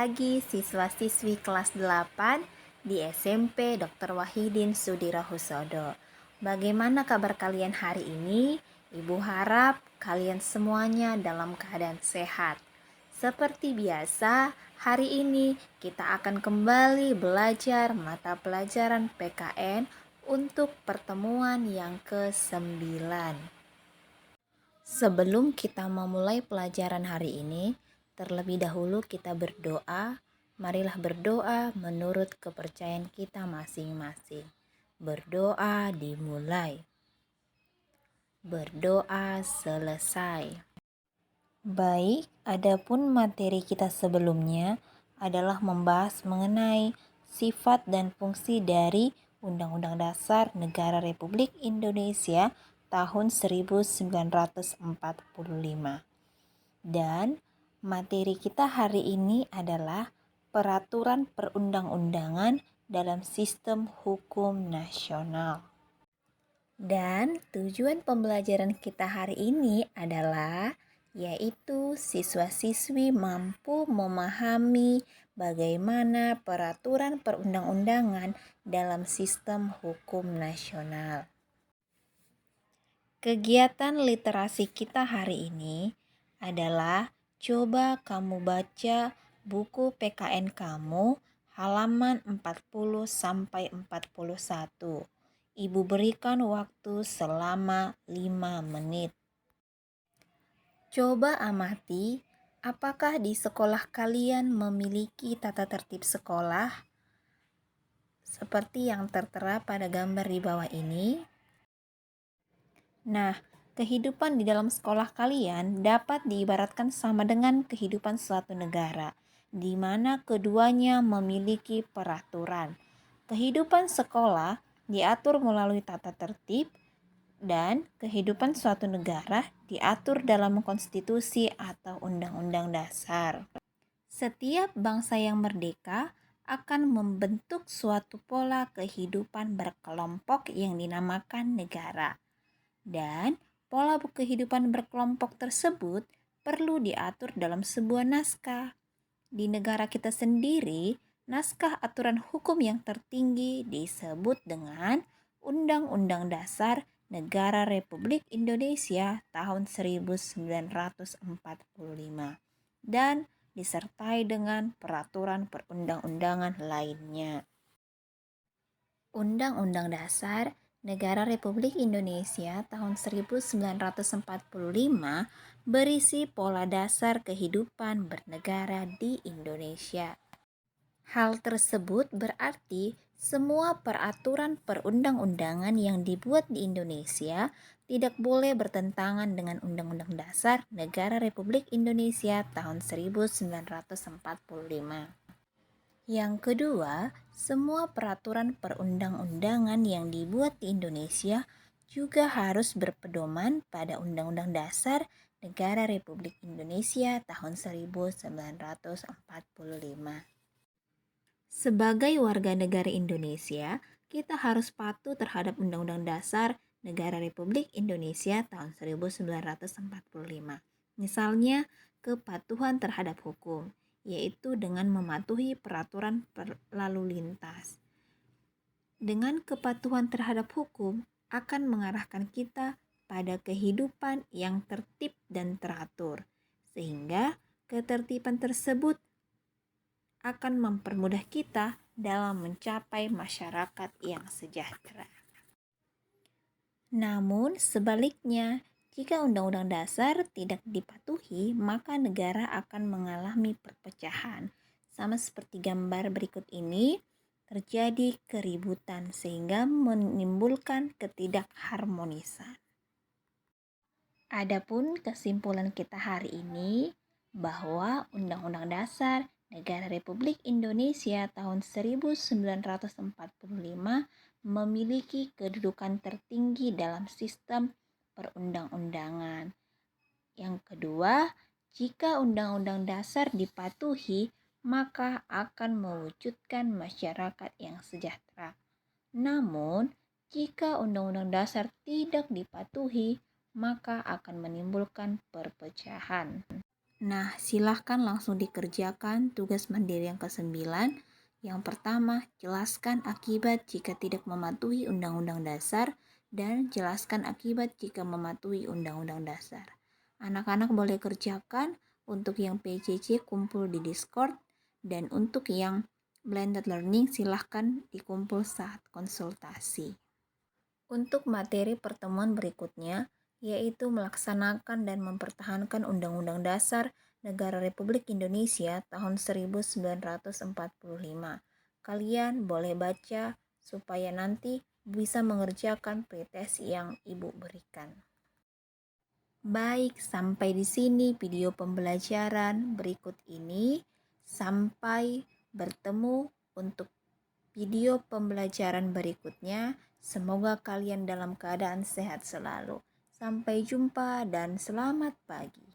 pagi siswa-siswi kelas 8 di SMP Dr. Wahidin Sudirohusodo. Bagaimana kabar kalian hari ini? Ibu harap kalian semuanya dalam keadaan sehat. Seperti biasa, hari ini kita akan kembali belajar mata pelajaran PKN untuk pertemuan yang ke-9. Sebelum kita memulai pelajaran hari ini, terlebih dahulu kita berdoa. Marilah berdoa menurut kepercayaan kita masing-masing. Berdoa dimulai. Berdoa selesai. Baik, adapun materi kita sebelumnya adalah membahas mengenai sifat dan fungsi dari Undang-Undang Dasar Negara Republik Indonesia tahun 1945. Dan materi kita hari ini adalah peraturan perundang-undangan dalam sistem hukum nasional. Dan tujuan pembelajaran kita hari ini adalah yaitu siswa-siswi mampu memahami bagaimana peraturan perundang-undangan dalam sistem hukum nasional. Kegiatan literasi kita hari ini adalah coba kamu baca buku PKN kamu halaman 40 sampai 41. Ibu berikan waktu selama 5 menit. Coba amati, apakah di sekolah kalian memiliki tata tertib sekolah seperti yang tertera pada gambar di bawah ini? Nah, kehidupan di dalam sekolah kalian dapat diibaratkan sama dengan kehidupan suatu negara, di mana keduanya memiliki peraturan. Kehidupan sekolah diatur melalui tata tertib, dan kehidupan suatu negara diatur dalam konstitusi atau undang-undang dasar. Setiap bangsa yang merdeka akan membentuk suatu pola kehidupan berkelompok yang dinamakan negara. Dan pola kehidupan berkelompok tersebut perlu diatur dalam sebuah naskah. Di negara kita sendiri, naskah aturan hukum yang tertinggi disebut dengan Undang-Undang Dasar Negara Republik Indonesia tahun 1945 dan disertai dengan peraturan perundang-undangan lainnya. Undang-Undang Dasar Negara Republik Indonesia tahun 1945 berisi pola dasar kehidupan bernegara di Indonesia. Hal tersebut berarti semua peraturan perundang-undangan yang dibuat di Indonesia tidak boleh bertentangan dengan Undang-Undang Dasar Negara Republik Indonesia tahun 1945. Yang kedua, semua peraturan perundang-undangan yang dibuat di Indonesia juga harus berpedoman pada Undang-Undang Dasar Negara Republik Indonesia tahun 1945. Sebagai warga negara Indonesia, kita harus patuh terhadap Undang-Undang Dasar Negara Republik Indonesia tahun 1945. Misalnya, kepatuhan terhadap hukum, yaitu dengan mematuhi peraturan lalu lintas. Dengan kepatuhan terhadap hukum akan mengarahkan kita pada kehidupan yang tertib dan teratur, sehingga ketertiban tersebut akan mempermudah kita dalam mencapai masyarakat yang sejahtera. Namun sebaliknya, jika Undang-Undang Dasar tidak dipatuhi, maka negara akan mengalami perpecahan. Sama seperti gambar berikut ini, terjadi keributan sehingga menimbulkan ketidakharmonisan. Adapun kesimpulan kita hari ini bahwa Undang-Undang Dasar Negara Republik Indonesia tahun 1945 memiliki kedudukan tertinggi dalam sistem perundang-undangan. Yang kedua, jika Undang-Undang Dasar dipatuhi, maka akan mewujudkan masyarakat yang sejahtera. Namun, jika Undang-Undang Dasar tidak dipatuhi, maka akan menimbulkan perpecahan. Nah, silahkan langsung dikerjakan tugas mandiri yang ke-9. Yang pertama, jelaskan akibat jika tidak mematuhi Undang-Undang Dasar dan jelaskan akibat jika mematuhi Undang-Undang Dasar. Anak-anak boleh kerjakan. Untuk yang PJJ kumpul di Discord, dan untuk yang blended learning silahkan dikumpul saat konsultasi. Untuk materi pertemuan berikutnya, yaitu melaksanakan dan mempertahankan Undang-Undang Dasar Negara Republik Indonesia tahun 1945. Kalian boleh baca supaya nanti bisa mengerjakan pretest yang Ibu berikan. Baik, sampai di sini video pembelajaran berikut ini. Sampai bertemu untuk video pembelajaran berikutnya. Semoga kalian dalam keadaan sehat selalu. Sampai jumpa dan selamat pagi.